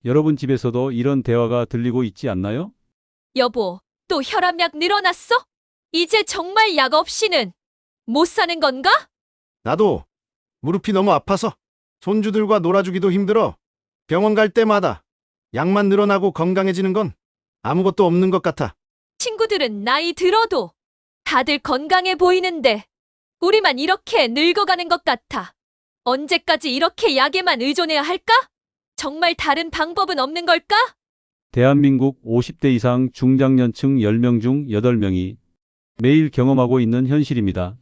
여러분 집에서도 이런 대화가 들리고 있지 않나요? 여보, 또 혈압약 늘어났어? 이제 정말 약 없이는 못 사는 건가? 나도 무릎이 너무 아파서 손주들과 놀아주기도 힘들어. 병원 갈 때마다 약만 늘어나고 건강해지는 건 아무것도 없는 것 같아. 친구들은 나이 들어도 다들 건강해 보이는데 우리만 이렇게 늙어가는 것 같아. 언제까지 이렇게 약에만 의존해야 할까? 정말 다른 방법은 없는 걸까? 대한민국 50대 이상 중장년층 10명 중 8명이 매일 경험하고 있는 현실입니다.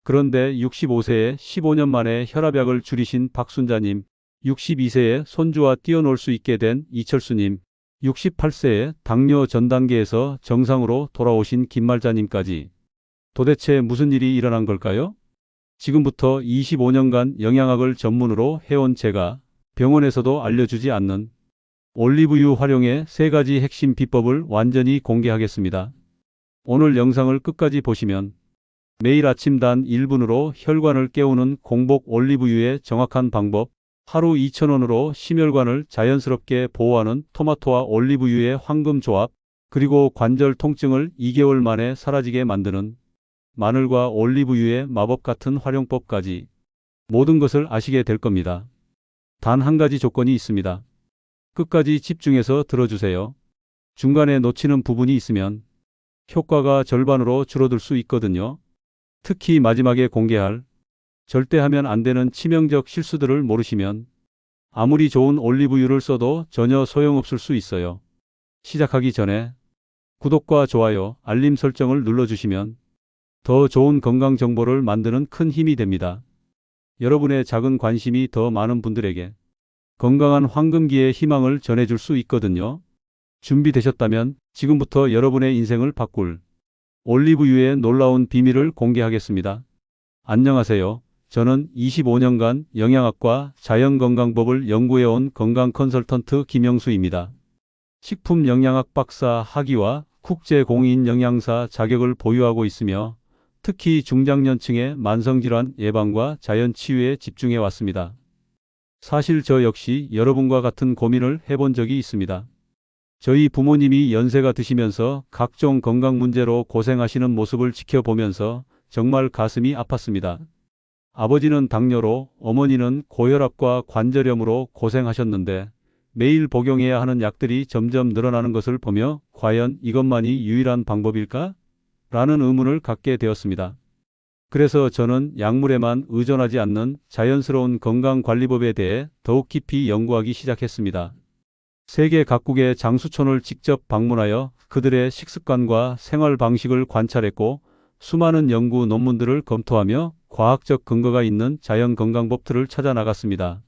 그런데 65세에 15년 만에 혈압약을 줄이신 박순자님, 62세에 손주와 뛰어놀 수 있게 된 이철수님, 68세에 당뇨 전 단계에서 정상으로 돌아오신 김말자님까지 도대체 무슨 일이 일어난 걸까요? 지금부터 25년간 영양학을 전문으로 해온 제가 병원에서도 알려주지 않는 올리브유 활용의 3가지 핵심 비법을 완전히 공개하겠습니다. 오늘 영상을 끝까지 보시면 매일 아침 단 1분으로 혈관을 깨우는 공복 올리브유의 정확한 방법, 하루 2,000원으로 심혈관을 자연스럽게 보호하는 토마토와 올리브유의 황금 조합, 그리고 관절 통증을 2개월 만에 사라지게 만드는 마늘과 올리브유의 마법 같은 활용법까지 모든 것을 아시게 될 겁니다. 단 한 가지 조건이 있습니다. 끝까지 집중해서 들어주세요. 중간에 놓치는 부분이 있으면 효과가 절반으로 줄어들 수 있거든요. 특히 마지막에 공개할 절대 하면 안 되는 치명적 실수들을 모르시면 아무리 좋은 올리브유를 써도 전혀 소용없을 수 있어요. 시작하기 전에 구독과 좋아요, 알림 설정을 눌러주시면 더 좋은 건강 정보를 만드는 큰 힘이 됩니다. 여러분의 작은 관심이 더 많은 분들에게 건강한 황금기의 희망을 전해줄 수 있거든요. 준비되셨다면 지금부터 여러분의 인생을 바꿀 올리브유의 놀라운 비밀을 공개하겠습니다. 안녕하세요. 저는 25년간 영양학과 자연건강법을 연구해온 건강 컨설턴트 김영수입니다. 식품영양학 박사 학위와 국제공인영양사 자격을 보유하고 있으며 특히 중장년층의 만성질환 예방과 자연치유에 집중해 왔습니다. 사실 저 역시 여러분과 같은 고민을 해본 적이 있습니다. 저희 부모님이 연세가 드시면서 각종 건강 문제로 고생하시는 모습을 지켜보면서 정말 가슴이 아팠습니다. 아버지는 당뇨로, 어머니는 고혈압과 관절염으로 고생하셨는데 매일 복용해야 하는 약들이 점점 늘어나는 것을 보며 과연 이것만이 유일한 방법일까? 라는 의문을 갖게 되었습니다. 그래서 저는 약물에만 의존하지 않는 자연스러운 건강관리법에 대해 더욱 깊이 연구하기 시작했습니다. 세계 각국의 장수촌을 직접 방문하여 그들의 식습관과 생활 방식을 관찰했고 수많은 연구 논문들을 검토하며 과학적 근거가 있는 자연건강법들을 찾아 나갔습니다.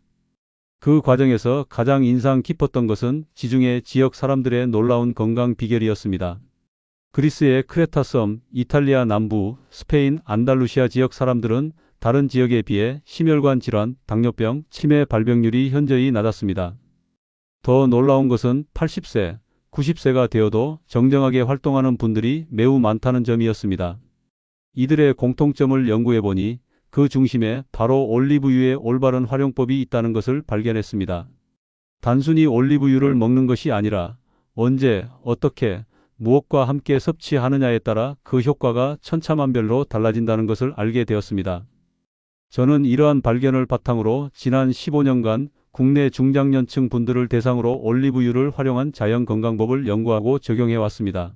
그 과정에서 가장 인상 깊었던 것은 지중해 지역 사람들의 놀라운 건강 비결이었습니다. 그리스의 크레타 섬, 이탈리아 남부, 스페인 안달루시아 지역 사람들은 다른 지역에 비해 심혈관 질환, 당뇨병, 치매 발병률이 현저히 낮았습니다. 더 놀라운 것은 80세, 90세가 되어도 정정하게 활동하는 분들이 매우 많다는 점이었습니다. 이들의 공통점을 연구해보니 그 중심에 바로 올리브유의 올바른 활용법이 있다는 것을 발견했습니다. 단순히 올리브유를 먹는 것이 아니라 언제, 어떻게, 무엇과 함께 섭취하느냐에 따라 그 효과가 천차만별로 달라진다는 것을 알게 되었습니다. 저는 이러한 발견을 바탕으로 지난 15년간 국내 중장년층 분들을 대상으로 올리브유를 활용한 자연건강법을 연구하고 적용해 왔습니다.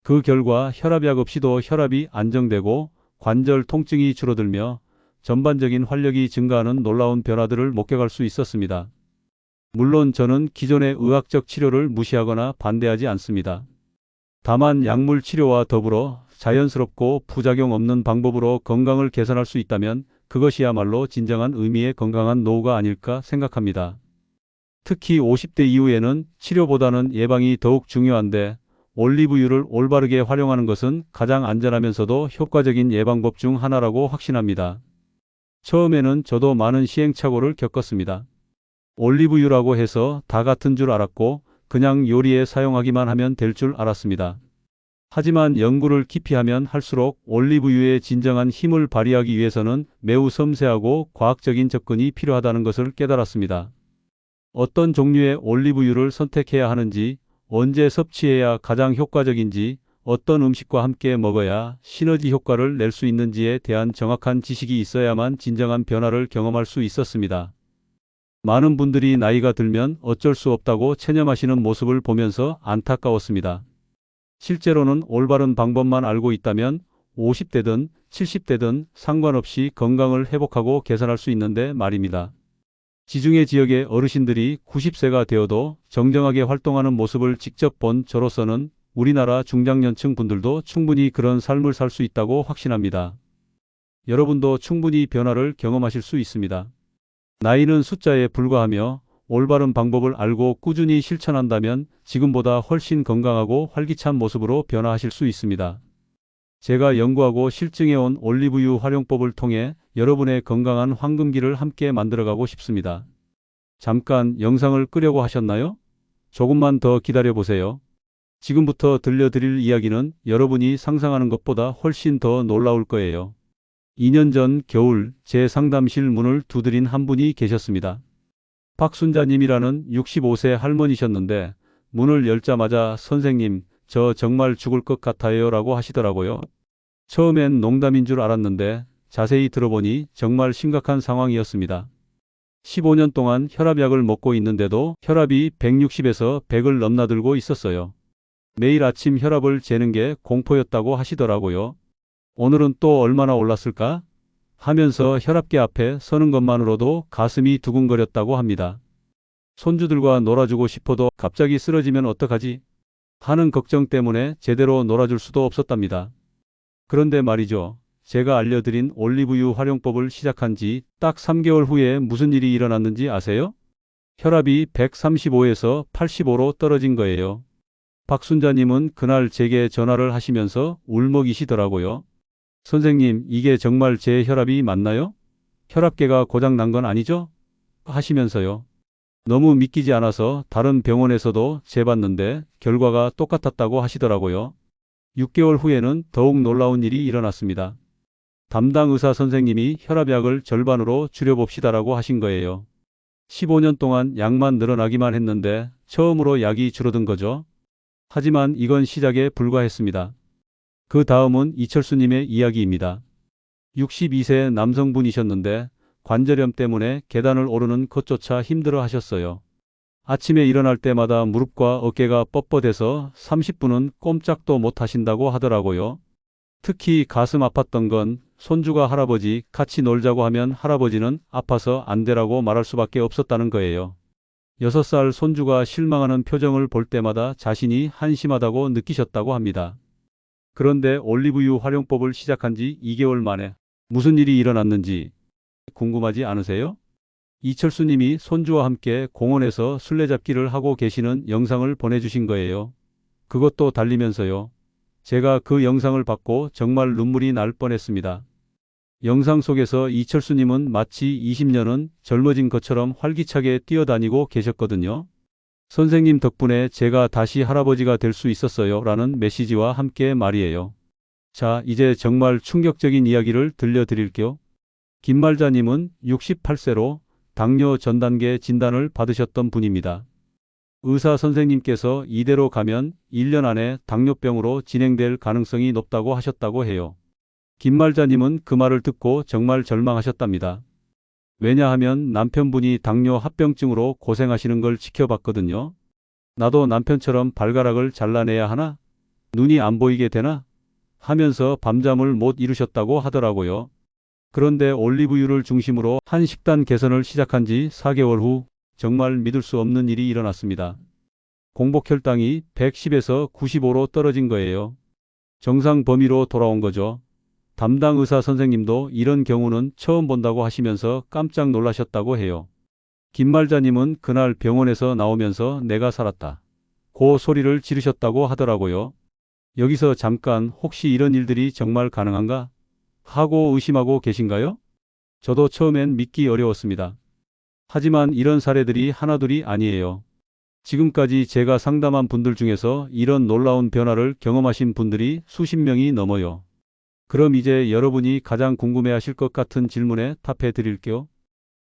그 결과 혈압약 없이도 혈압이 안정되고 관절 통증이 줄어들며 전반적인 활력이 증가하는 놀라운 변화들을 목격할 수 있었습니다. 물론 저는 기존의 의학적 치료를 무시하거나 반대하지 않습니다. 다만 약물 치료와 더불어 자연스럽고 부작용 없는 방법으로 건강을 개선할 수 있다면 그것이야말로 진정한 의미의 건강한 노후가 아닐까 생각합니다. 특히 50대 이후에는 치료보다는 예방이 더욱 중요한데 올리브유를 올바르게 활용하는 것은 가장 안전하면서도 효과적인 예방법 중 하나라고 확신합니다. 처음에는 저도 많은 시행착오를 겪었습니다. 올리브유라고 해서 다 같은 줄 알았고 그냥 요리에 사용하기만 하면 될 줄 알았습니다. 하지만 연구를 깊이 하면 할수록 올리브유의 진정한 힘을 발휘하기 위해서는 매우 섬세하고 과학적인 접근이 필요하다는 것을 깨달았습니다. 어떤 종류의 올리브유를 선택해야 하는지, 언제 섭취해야 가장 효과적인지, 어떤 음식과 함께 먹어야 시너지 효과를 낼 수 있는지에 대한 정확한 지식이 있어야만 진정한 변화를 경험할 수 있었습니다. 많은 분들이 나이가 들면 어쩔 수 없다고 체념하시는 모습을 보면서 안타까웠습니다. 실제로는 올바른 방법만 알고 있다면 50대든 70대든 상관없이 건강을 회복하고 개선할 수 있는데 말입니다. 지중해 지역의 어르신들이 90세가 되어도 정정하게 활동하는 모습을 직접 본 저로서는 우리나라 중장년층 분들도 충분히 그런 삶을 살 수 있다고 확신합니다. 여러분도 충분히 변화를 경험하실 수 있습니다. 나이는 숫자에 불과하며 올바른 방법을 알고 꾸준히 실천한다면 지금보다 훨씬 건강하고 활기찬 모습으로 변화하실 수 있습니다. 제가 연구하고 실증해온 올리브유 활용법을 통해 여러분의 건강한 황금기를 함께 만들어가고 싶습니다. 잠깐 영상을 끄려고 하셨나요? 조금만 더 기다려보세요. 지금부터 들려드릴 이야기는 여러분이 상상하는 것보다 훨씬 더 놀라울 거예요. 2년 전 겨울 제 상담실 문을 두드린 한 분이 계셨습니다. 박순자님이라는 65세 할머니셨는데 문을 열자마자 선생님, 저 정말 죽을 것 같아요 라고 하시더라고요. 처음엔 농담인 줄 알았는데 자세히 들어보니 정말 심각한 상황이었습니다. 15년 동안 혈압약을 먹고 있는데도 혈압이 160에서 100을 넘나들고 있었어요. 매일 아침 혈압을 재는 게 공포였다고 하시더라고요. 오늘은 또 얼마나 올랐을까? 하면서 혈압계 앞에 서는 것만으로도 가슴이 두근거렸다고 합니다. 손주들과 놀아주고 싶어도 갑자기 쓰러지면 어떡하지? 하는 걱정 때문에 제대로 놀아줄 수도 없었답니다. 그런데 말이죠. 제가 알려드린 올리브유 활용법을 시작한 지 딱 3개월 후에 무슨 일이 일어났는지 아세요? 혈압이 135에서 85로 떨어진 거예요. 박순자님은 그날 제게 전화를 하시면서 울먹이시더라고요. 선생님, 이게 정말 제 혈압이 맞나요? 혈압계가 고장 난 건 아니죠? 하시면서요. 너무 믿기지 않아서 다른 병원에서도 재봤는데 결과가 똑같았다고 하시더라고요. 6개월 후에는 더욱 놀라운 일이 일어났습니다. 담당 의사 선생님이 혈압약을 절반으로 줄여봅시다라고 하신 거예요. 15년 동안 약만 늘어나기만 했는데 처음으로 약이 줄어든 거죠. 하지만 이건 시작에 불과했습니다. 그 다음은 이철수님의 이야기입니다. 62세 남성분이셨는데 관절염 때문에 계단을 오르는 것조차 힘들어 하셨어요. 아침에 일어날 때마다 무릎과 어깨가 뻣뻣해서 30분은 꼼짝도 못 하신다고 하더라고요. 특히 가슴 아팠던 건 손주가 할아버지 같이 놀자고 하면 할아버지는 아파서 안 되라고 말할 수밖에 없었다는 거예요. 6살 손주가 실망하는 표정을 볼 때마다 자신이 한심하다고 느끼셨다고 합니다. 그런데 올리브유 활용법을 시작한 지 2개월 만에 무슨 일이 일어났는지 궁금하지 않으세요? 이철수님이 손주와 함께 공원에서 술래잡기를 하고 계시는 영상을 보내주신 거예요. 그것도 달리면서요. 제가 그 영상을 받고 정말 눈물이 날 뻔했습니다. 영상 속에서 이철수님은 마치 20년은 젊어진 것처럼 활기차게 뛰어다니고 계셨거든요. 선생님 덕분에 제가 다시 할아버지가 될 수 있었어요 라는 메시지와 함께 말이에요. 자, 이제 정말 충격적인 이야기를 들려드릴게요. 김말자님은 68세로 당뇨 전 단계 진단을 받으셨던 분입니다. 의사 선생님께서 이대로 가면 1년 안에 당뇨병으로 진행될 가능성이 높다고 하셨다고 해요. 김말자님은 그 말을 듣고 정말 절망하셨답니다. 왜냐하면 남편분이 당뇨 합병증으로 고생하시는 걸 지켜봤거든요. 나도 남편처럼 발가락을 잘라내야 하나? 눈이 안 보이게 되나? 하면서 밤잠을 못 이루셨다고 하더라고요. 그런데 올리브유를 중심으로 한 식단 개선을 시작한 지 4개월 후 정말 믿을 수 없는 일이 일어났습니다. 공복 혈당이 110에서 95로 떨어진 거예요. 정상 범위로 돌아온 거죠. 담당 의사 선생님도 이런 경우는 처음 본다고 하시면서 깜짝 놀라셨다고 해요. 김말자님은 그날 병원에서 나오면서 내가 살았다. 고 소리를 지르셨다고 하더라고요. 여기서 잠깐 혹시 이런 일들이 정말 가능한가? 하고 의심하고 계신가요? 저도 처음엔 믿기 어려웠습니다. 하지만 이런 사례들이 하나둘이 아니에요. 지금까지 제가 상담한 분들 중에서 이런 놀라운 변화를 경험하신 분들이 수십 명이 넘어요. 그럼 이제 여러분이 가장 궁금해하실 것 같은 질문에 답해 드릴게요.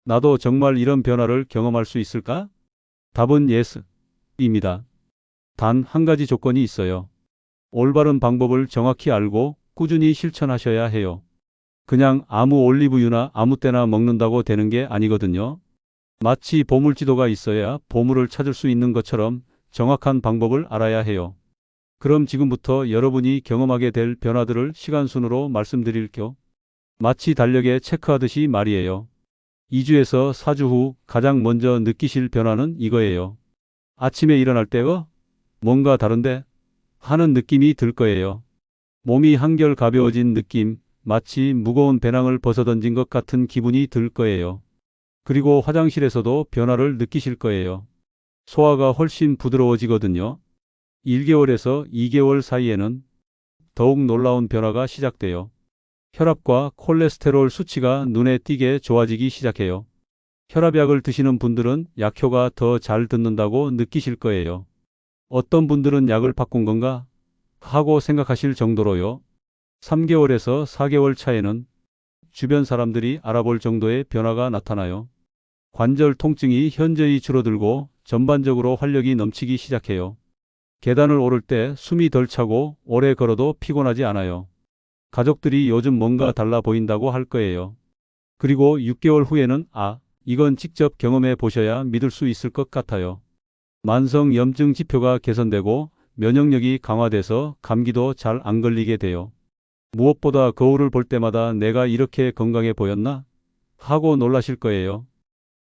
나도 정말 이런 변화를 경험할 수 있을까? 답은 yes입니다. 단 한 가지 조건이 있어요. 올바른 방법을 정확히 알고 꾸준히 실천하셔야 해요. 그냥 아무 올리브유나 아무 때나 먹는다고 되는 게 아니거든요. 마치 보물지도가 있어야 보물을 찾을 수 있는 것처럼 정확한 방법을 알아야 해요. 그럼 지금부터 여러분이 경험하게 될 변화들을 시간 순으로 말씀드릴게요. 마치 달력에 체크하듯이 말이에요. 2주에서 4주 후 가장 먼저 느끼실 변화는 이거예요. 아침에 일어날 때 뭔가 다른데? 하는 느낌이 들 거예요. 몸이 한결 가벼워진 느낌, 마치 무거운 배낭을 벗어던진 것 같은 기분이 들 거예요. 그리고 화장실에서도 변화를 느끼실 거예요. 소화가 훨씬 부드러워지거든요. 1개월에서 2개월 사이에는 더욱 놀라운 변화가 시작돼요. 혈압과 콜레스테롤 수치가 눈에 띄게 좋아지기 시작해요. 혈압약을 드시는 분들은 약효가 더 잘 듣는다고 느끼실 거예요. 어떤 분들은 약을 바꾼 건가? 하고 생각하실 정도로요. 3개월에서 4개월 차에는 주변 사람들이 알아볼 정도의 변화가 나타나요. 관절 통증이 현저히 줄어들고 전반적으로 활력이 넘치기 시작해요. 계단을 오를 때 숨이 덜 차고 오래 걸어도 피곤하지 않아요. 가족들이 요즘 뭔가 달라 보인다고 할 거예요. 그리고 6개월 후에는 이건 직접 경험해 보셔야 믿을 수 있을 것 같아요. 만성 염증 지표가 개선되고 면역력이 강화돼서 감기도 잘 안 걸리게 돼요. 무엇보다 거울을 볼 때마다 내가 이렇게 건강해 보였나? 하고 놀라실 거예요.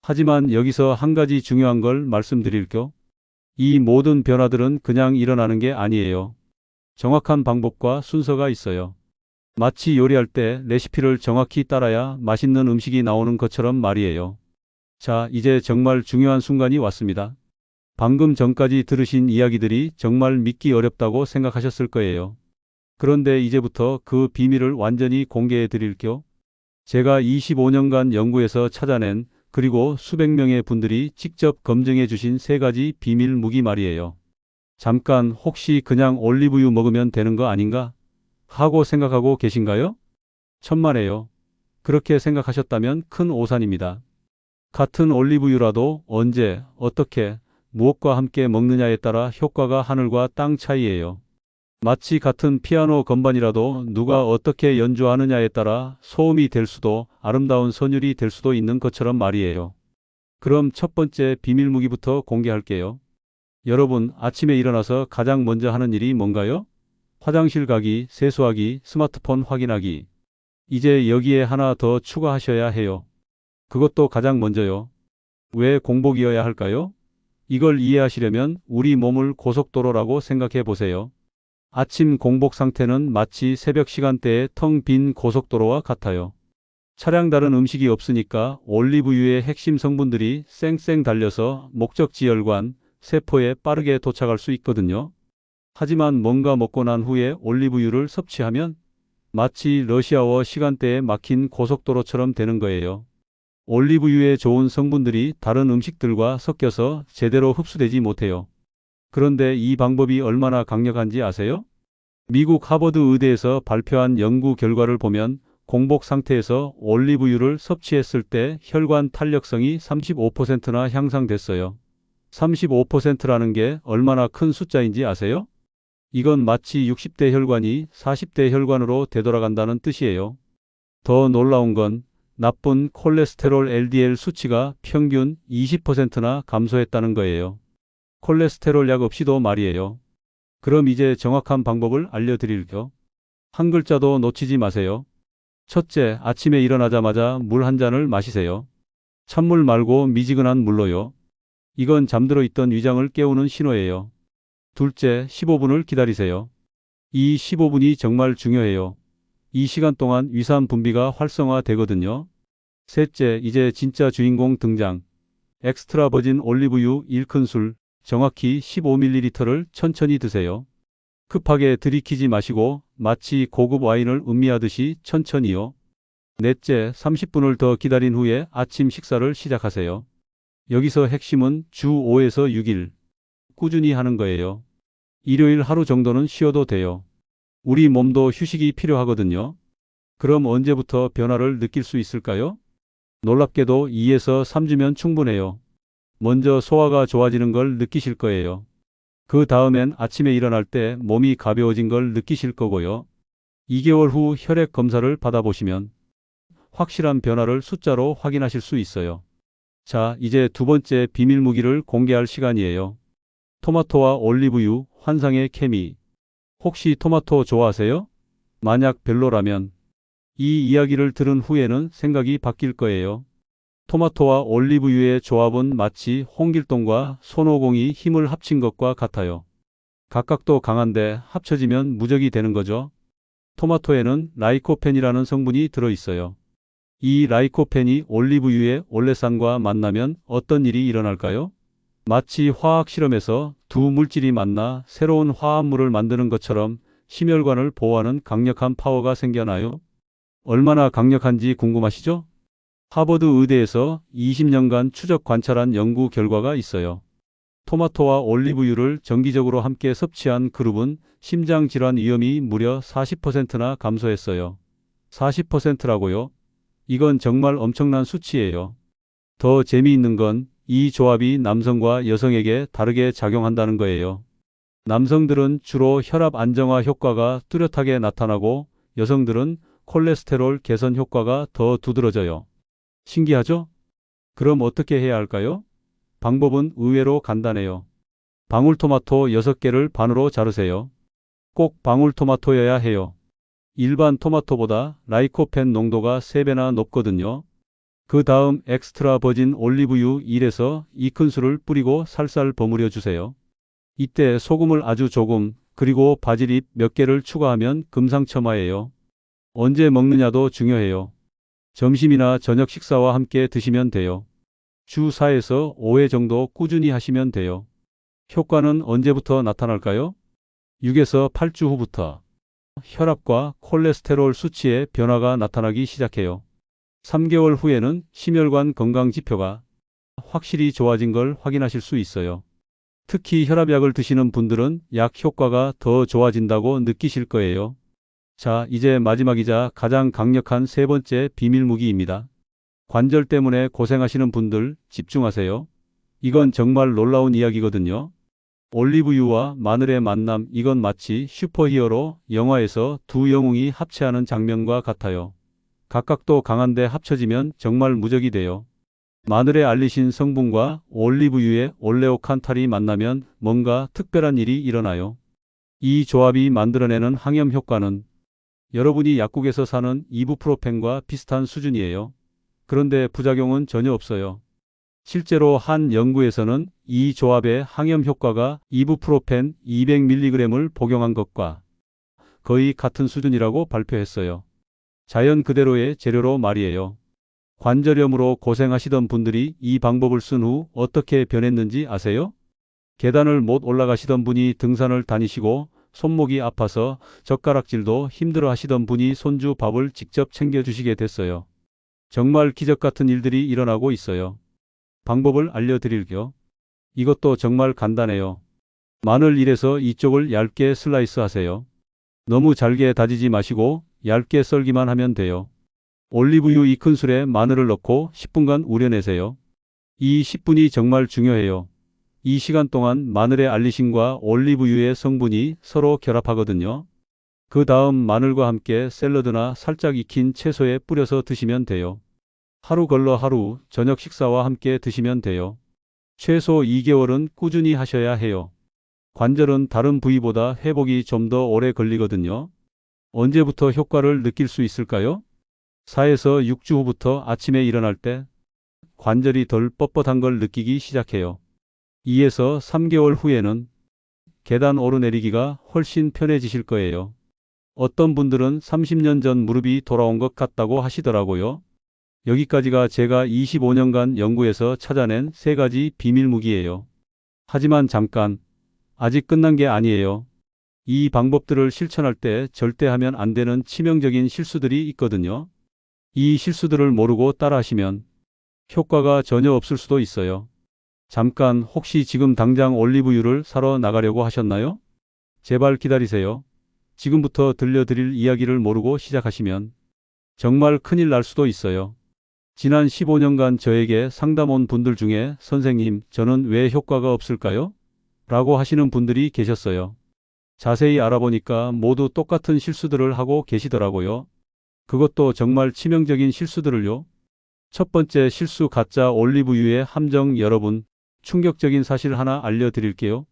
하지만 여기서 한 가지 중요한 걸 말씀드릴게요. 이 모든 변화들은 그냥 일어나는 게 아니에요. 정확한 방법과 순서가 있어요. 마치 요리할 때 레시피를 정확히 따라야 맛있는 음식이 나오는 것처럼 말이에요. 자, 이제 정말 중요한 순간이 왔습니다. 방금 전까지 들으신 이야기들이 정말 믿기 어렵다고 생각하셨을 거예요. 그런데 이제부터 그 비밀을 완전히 공개해 드릴게요. 제가 25년간 연구해서 찾아낸 그리고 수백 명의 분들이 직접 검증해 주신 3가지 비밀 무기 말이에요. 잠깐 혹시 그냥 올리브유 먹으면 되는 거 아닌가? 하고 생각하고 계신가요? 천만에요. 그렇게 생각하셨다면 큰 오산입니다. 같은 올리브유라도 언제, 어떻게, 무엇과 함께 먹느냐에 따라 효과가 하늘과 땅 차이예요. 마치 같은 피아노 건반이라도 누가 어떻게 연주하느냐에 따라 소음이 될 수도 아름다운 선율이 될 수도 있는 것처럼 말이에요. 그럼 첫 번째 비밀 무기부터 공개할게요. 여러분, 아침에 일어나서 가장 먼저 하는 일이 뭔가요? 화장실 가기, 세수하기, 스마트폰 확인하기. 이제 여기에 하나 더 추가하셔야 해요. 그것도 가장 먼저요. 왜 공복이어야 할까요? 이걸 이해하시려면 우리 몸을 고속도로라고 생각해 보세요. 아침 공복 상태는 마치 새벽 시간대의 텅 빈 고속도로와 같아요. 차량 다른 음식이 없으니까 올리브유의 핵심 성분들이 쌩쌩 달려서 목적지 혈관, 세포에 빠르게 도착할 수 있거든요. 하지만 뭔가 먹고 난 후에 올리브유를 섭취하면 마치 러시아워 시간대에 막힌 고속도로처럼 되는 거예요. 올리브유의 좋은 성분들이 다른 음식들과 섞여서 제대로 흡수되지 못해요. 그런데 이 방법이 얼마나 강력한지 아세요? 미국 하버드 의대에서 발표한 연구 결과를 보면 공복 상태에서 올리브유를 섭취했을 때 혈관 탄력성이 35%나 향상됐어요. 35%라는 게 얼마나 큰 숫자인지 아세요? 이건 마치 60대 혈관이 40대 혈관으로 되돌아간다는 뜻이에요. 더 놀라운 건 나쁜 콜레스테롤 LDL 수치가 평균 20%나 감소했다는 거예요. 콜레스테롤 약 없이도 말이에요. 그럼 이제 정확한 방법을 알려드릴게요. 한 글자도 놓치지 마세요. 첫째, 아침에 일어나자마자 물 한 잔을 마시세요. 찬물 말고 미지근한 물로요. 이건 잠들어 있던 위장을 깨우는 신호예요. 둘째, 15분을 기다리세요. 이 15분이 정말 중요해요. 이 시간 동안 위산 분비가 활성화되거든요. 셋째, 이제 진짜 주인공 등장. 엑스트라 버진 올리브유 1큰술, 정확히 15ml를 천천히 드세요. 급하게 들이키지 마시고 마치 고급 와인을 음미하듯이 천천히요. 넷째, 30분을 더 기다린 후에 아침 식사를 시작하세요. 여기서 핵심은 주 5에서 6일 꾸준히 하는 거예요. 일요일 하루 정도는 쉬어도 돼요. 우리 몸도 휴식이 필요하거든요. 그럼 언제부터 변화를 느낄 수 있을까요? 놀랍게도 2에서 3주면 충분해요. 먼저 소화가 좋아지는 걸 느끼실 거예요. 그 다음엔 아침에 일어날 때 몸이 가벼워진 걸 느끼실 거고요. 2개월 후 혈액 검사를 받아보시면 확실한 변화를 숫자로 확인하실 수 있어요. 자, 이제 두 번째 비밀 무기를 공개할 시간이에요. 토마토와 올리브유, 환상의 케미. 혹시 토마토 좋아하세요? 만약 별로라면 이 이야기를 들은 후에는 생각이 바뀔 거예요. 토마토와 올리브유의 조합은 마치 홍길동과 손오공이 힘을 합친 것과 같아요. 각각도 강한데 합쳐지면 무적이 되는 거죠. 토마토에는 라이코펜이라는 성분이 들어있어요. 이 라이코펜이 올리브유의 올레산과 만나면 어떤 일이 일어날까요? 마치 화학 실험에서 두 물질이 만나 새로운 화합물을 만드는 것처럼 심혈관을 보호하는 강력한 파워가 생겨나요. 얼마나 강력한지 궁금하시죠? 하버드 의대에서 20년간 추적 관찰한 연구 결과가 있어요. 토마토와 올리브유를 정기적으로 함께 섭취한 그룹은 심장 질환 위험이 무려 40%나 감소했어요. 40%라고요? 이건 정말 엄청난 수치예요. 더 재미있는 건 이 조합이 남성과 여성에게 다르게 작용한다는 거예요. 남성들은 주로 혈압 안정화 효과가 뚜렷하게 나타나고 여성들은 콜레스테롤 개선 효과가 더 두드러져요. 신기하죠? 그럼 어떻게 해야 할까요? 방법은 의외로 간단해요. 방울토마토 6개를 반으로 자르세요. 꼭 방울토마토여야 해요. 일반 토마토보다 라이코펜 농도가 3배나 높거든요. 그 다음 엑스트라 버진 올리브유 1에서 2큰술을 뿌리고 살살 버무려 주세요. 이때 소금을 아주 조금, 그리고 바질잎 몇 개를 추가하면 금상첨화예요. 언제 먹느냐도 중요해요. 점심이나 저녁 식사와 함께 드시면 돼요. 주 4에서 5회 정도 꾸준히 하시면 돼요. 효과는 언제부터 나타날까요? 6에서 8주 후부터 혈압과 콜레스테롤 수치에 변화가 나타나기 시작해요. 3개월 후에는 심혈관 건강 지표가 확실히 좋아진 걸 확인하실 수 있어요. 특히 혈압약을 드시는 분들은 약 효과가 더 좋아진다고 느끼실 거예요. 자, 이제 마지막이자 가장 강력한 세 번째 비밀 무기입니다. 관절 때문에 고생하시는 분들 집중하세요. 이건 정말 놀라운 이야기거든요. 올리브유와 마늘의 만남, 이건 마치 슈퍼히어로 영화에서 두 영웅이 합체하는 장면과 같아요. 각각도 강한데 합쳐지면 정말 무적이 돼요. 마늘의 알리신 성분과 올리브유의 올레오칸탈이 만나면 뭔가 특별한 일이 일어나요. 이 조합이 만들어내는 항염 효과는 여러분이 약국에서 사는 이부프로펜과 비슷한 수준이에요. 그런데 부작용은 전혀 없어요. 실제로 한 연구에서는 이 조합의 항염 효과가 이부프로펜 200mg을 복용한 것과 거의 같은 수준이라고 발표했어요. 자연 그대로의 재료로 말이에요. 관절염으로 고생하시던 분들이 이 방법을 쓴 후 어떻게 변했는지 아세요? 계단을 못 올라가시던 분이 등산을 다니시고 손목이 아파서 젓가락질도 힘들어 하시던 분이 손주 밥을 직접 챙겨주시게 됐어요. 정말 기적 같은 일들이 일어나고 있어요. 방법을 알려드릴게요. 이것도 정말 간단해요. 마늘 1에서 2쪽을 얇게 슬라이스 하세요. 너무 잘게 다지지 마시고 얇게 썰기만 하면 돼요. 올리브유 2큰술에 마늘을 넣고 10분간 우려내세요. 이 10분이 정말 중요해요. 이 시간 동안 마늘의 알리신과 올리브유의 성분이 서로 결합하거든요. 그 다음 마늘과 함께 샐러드나 살짝 익힌 채소에 뿌려서 드시면 돼요. 하루 걸러 하루 저녁 식사와 함께 드시면 돼요. 최소 2개월은 꾸준히 하셔야 해요. 관절은 다른 부위보다 회복이 좀 더 오래 걸리거든요. 언제부터 효과를 느낄 수 있을까요? 4에서 6주 후부터 아침에 일어날 때 관절이 덜 뻣뻣한 걸 느끼기 시작해요. 2에서 3개월 후에는 계단 오르내리기가 훨씬 편해지실 거예요. 어떤 분들은 30년 전 무릎이 돌아온 것 같다고 하시더라고요. 여기까지가 제가 25년간 연구해서 찾아낸 3가지 비밀 무기예요. 하지만 잠깐, 아직 끝난 게 아니에요. 이 방법들을 실천할 때 절대 하면 안 되는 치명적인 실수들이 있거든요. 이 실수들을 모르고 따라하시면 효과가 전혀 없을 수도 있어요. 잠깐, 혹시 지금 당장 올리브유를 사러 나가려고 하셨나요? 제발 기다리세요. 지금부터 들려드릴 이야기를 모르고 시작하시면 정말 큰일 날 수도 있어요. 지난 15년간 저에게 상담 온 분들 중에 선생님, 저는 왜 효과가 없을까요? 라고 하시는 분들이 계셨어요. 자세히 알아보니까 모두 똑같은 실수들을 하고 계시더라고요. 그것도 정말 치명적인 실수들을요. 첫 번째 실수 가짜 올리브유의 함정. 여러분, 충격적인 사실 하나 알려드릴게요.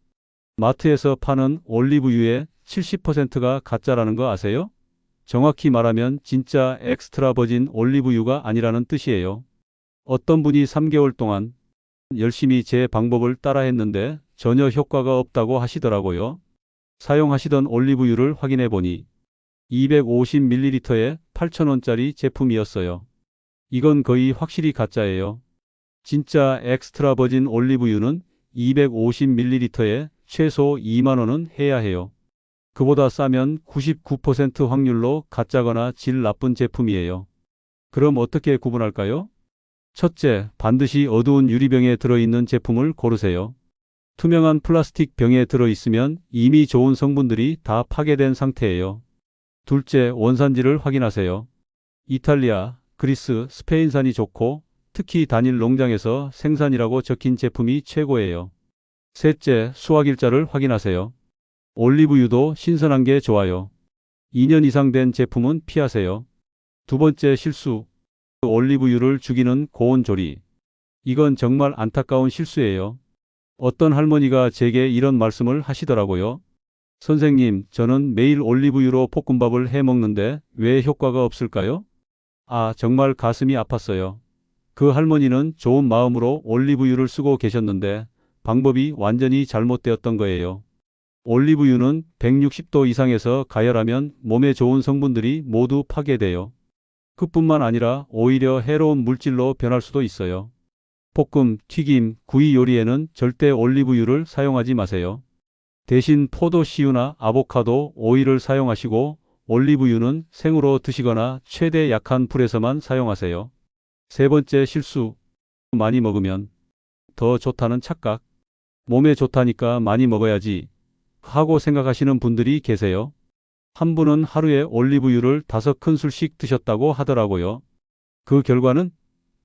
마트에서 파는 올리브유의 70%가 가짜라는 거 아세요? 정확히 말하면 진짜 엑스트라 버진 올리브유가 아니라는 뜻이에요. 어떤 분이 3개월 동안 열심히 제 방법을 따라했는데 전혀 효과가 없다고 하시더라고요. 사용하시던 올리브유를 확인해 보니 250ml에 8,000원짜리 제품이었어요. 이건 거의 확실히 가짜예요. 진짜 엑스트라 버진 올리브유는 250ml에 최소 2만 원은 해야 해요. 그보다 싸면 99% 확률로 가짜거나 질 나쁜 제품이에요. 그럼 어떻게 구분할까요? 첫째, 반드시 어두운 유리병에 들어있는 제품을 고르세요. 투명한 플라스틱 병에 들어있으면 이미 좋은 성분들이 다 파괴된 상태예요. 둘째, 원산지를 확인하세요. 이탈리아, 그리스, 스페인산이 좋고 특히 단일 농장에서 생산이라고 적힌 제품이 최고예요. 셋째, 수확일자를 확인하세요. 올리브유도 신선한 게 좋아요. 2년 이상 된 제품은 피하세요. 두 번째 실수, 올리브유를 죽이는 고온 조리. 이건 정말 안타까운 실수예요. 어떤 할머니가 제게 이런 말씀을 하시더라고요. 선생님, 저는 매일 올리브유로 볶음밥을 해 먹는데 왜 효과가 없을까요? 아, 정말 가슴이 아팠어요. 그 할머니는 좋은 마음으로 올리브유를 쓰고 계셨는데 방법이 완전히 잘못되었던 거예요. 올리브유는 160도 이상에서 가열하면 몸에 좋은 성분들이 모두 파괴돼요. 그뿐만 아니라 오히려 해로운 물질로 변할 수도 있어요. 볶음, 튀김, 구이 요리에는 절대 올리브유를 사용하지 마세요. 대신 포도씨유나 아보카도 오일을 사용하시고 올리브유는 생으로 드시거나 최대 약한 불에서만 사용하세요. 세 번째 실수, 많이 먹으면 더 좋다는 착각. 몸에 좋다니까 많이 먹어야지 하고 생각하시는 분들이 계세요. 한 분은 하루에 올리브유를 5큰술씩 드셨다고 하더라고요. 그 결과는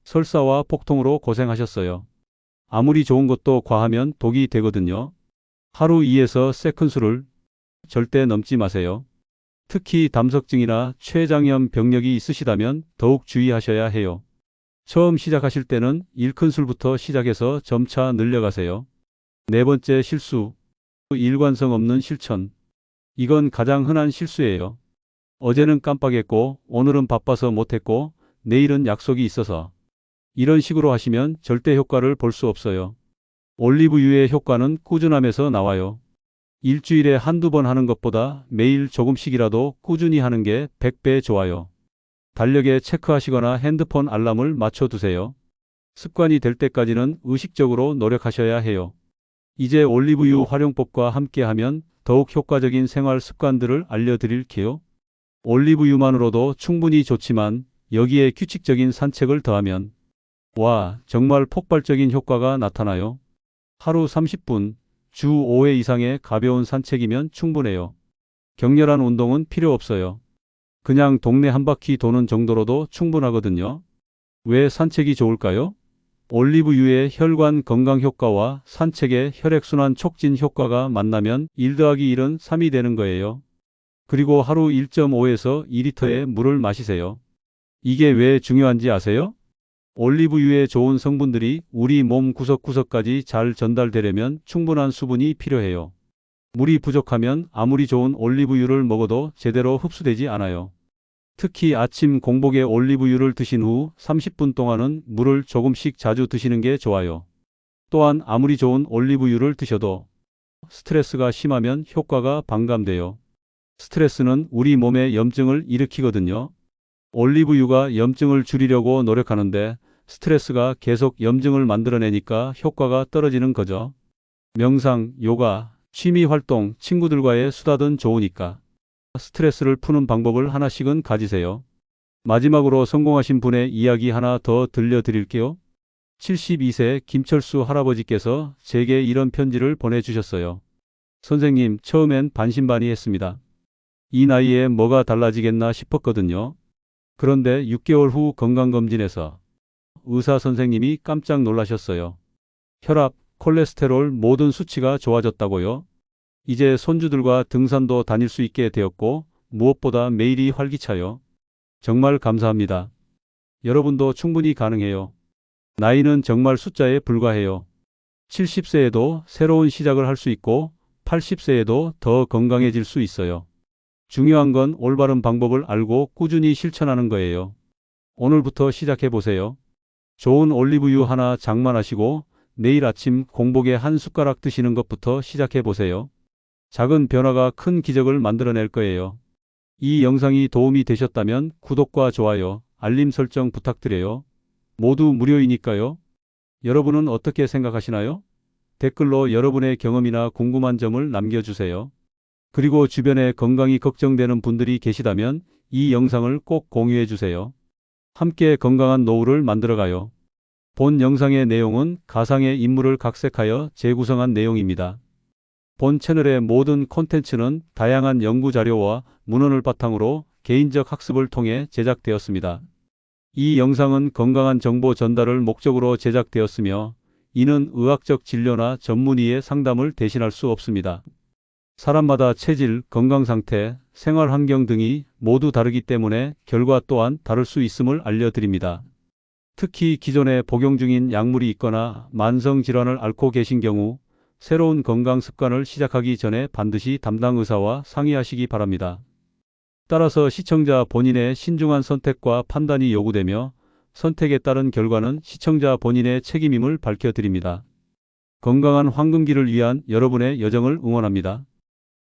설사와 폭통으로 고생하셨어요. 아무리 좋은 것도 과하면 독이 되거든요. 하루 2에서 3큰술을 절대 넘지 마세요. 특히 담석증이나 췌장염 병력이 있으시다면 더욱 주의하셔야 해요. 처음 시작하실 때는 1큰술부터 시작해서 점차 늘려가세요. 네 번째 실수, 일관성 없는 실천. 이건 가장 흔한 실수예요. 어제는 깜빡했고 오늘은 바빠서 못했고 내일은 약속이 있어서. 이런 식으로 하시면 절대 효과를 볼 수 없어요. 올리브유의 효과는 꾸준함에서 나와요. 일주일에 한두 번 하는 것보다 매일 조금씩이라도 꾸준히 하는 게 100배 좋아요. 달력에 체크하시거나 핸드폰 알람을 맞춰두세요. 습관이 될 때까지는 의식적으로 노력하셔야 해요. 이제 올리브유 활용법과 함께하면 더욱 효과적인 생활 습관들을 알려드릴게요. 올리브유만으로도 충분히 좋지만 여기에 규칙적인 산책을 더하면 와, 정말 폭발적인 효과가 나타나요. 하루 30분, 주 5회 이상의 가벼운 산책이면 충분해요. 격렬한 운동은 필요 없어요. 그냥 동네 한 바퀴 도는 정도로도 충분하거든요. 왜 산책이 좋을까요? 올리브유의 혈관 건강 효과와 산책의 혈액순환 촉진 효과가 만나면 1 더하기 1은 3이 되는 거예요. 그리고 하루 1.5에서 2리터의 물을 마시세요. 이게 왜 중요한지 아세요? 올리브유의 좋은 성분들이 우리 몸 구석구석까지 잘 전달되려면 충분한 수분이 필요해요. 물이 부족하면 아무리 좋은 올리브유를 먹어도 제대로 흡수되지 않아요. 특히 아침 공복에 올리브유를 드신 후 30분 동안은 물을 조금씩 자주 드시는 게 좋아요. 또한 아무리 좋은 올리브유를 드셔도 스트레스가 심하면 효과가 반감돼요. 스트레스는 우리 몸에 염증을 일으키거든요. 올리브유가 염증을 줄이려고 노력하는데 스트레스가 계속 염증을 만들어내니까 효과가 떨어지는 거죠. 명상, 요가, 취미 활동, 친구들과의 수다든 좋으니까 스트레스를 푸는 방법을 하나씩은 가지세요. 마지막으로 성공하신 분의 이야기 하나 더 들려드릴게요. 72세 김철수 할아버지께서 제게 이런 편지를 보내주셨어요. 선생님, 처음엔 반신반의했습니다. 이 나이에 뭐가 달라지겠나 싶었거든요. 그런데 6개월 후 건강검진에서 의사 선생님이 깜짝 놀라셨어요. 혈압, 콜레스테롤 모든 수치가 좋아졌다고요? 이제 손주들과 등산도 다닐 수 있게 되었고 무엇보다 매일이 활기차요. 정말 감사합니다. 여러분도 충분히 가능해요. 나이는 정말 숫자에 불과해요. 70세에도 새로운 시작을 할 수 있고 80세에도 더 건강해질 수 있어요. 중요한 건 올바른 방법을 알고 꾸준히 실천하는 거예요. 오늘부터 시작해 보세요. 좋은 올리브유 하나 장만하시고 내일 아침 공복에 한 숟가락 드시는 것부터 시작해 보세요. 작은 변화가 큰 기적을 만들어낼 거예요. 이 영상이 도움이 되셨다면 구독과 좋아요, 알림 설정 부탁드려요. 모두 무료이니까요. 여러분은 어떻게 생각하시나요? 댓글로 여러분의 경험이나 궁금한 점을 남겨주세요. 그리고 주변에 건강이 걱정되는 분들이 계시다면 이 영상을 꼭 공유해 주세요. 함께 건강한 노후를 만들어가요. 본 영상의 내용은 가상의 인물을 각색하여 재구성한 내용입니다. 본 채널의 모든 콘텐츠는 다양한 연구 자료와 문헌을 바탕으로 개인적 학습을 통해 제작되었습니다. 이 영상은 건강한 정보 전달을 목적으로 제작되었으며 이는 의학적 진료나 전문의의 상담을 대신할 수 없습니다. 사람마다 체질, 건강 상태, 생활 환경 등이 모두 다르기 때문에 결과 또한 다를 수 있음을 알려드립니다. 특히 기존에 복용 중인 약물이 있거나 만성 질환을 앓고 계신 경우 새로운 건강 습관을 시작하기 전에 반드시 담당 의사와 상의하시기 바랍니다. 따라서 시청자 본인의 신중한 선택과 판단이 요구되며 선택에 따른 결과는 시청자 본인의 책임임을 밝혀드립니다. 건강한 황금기를 위한 여러분의 여정을 응원합니다.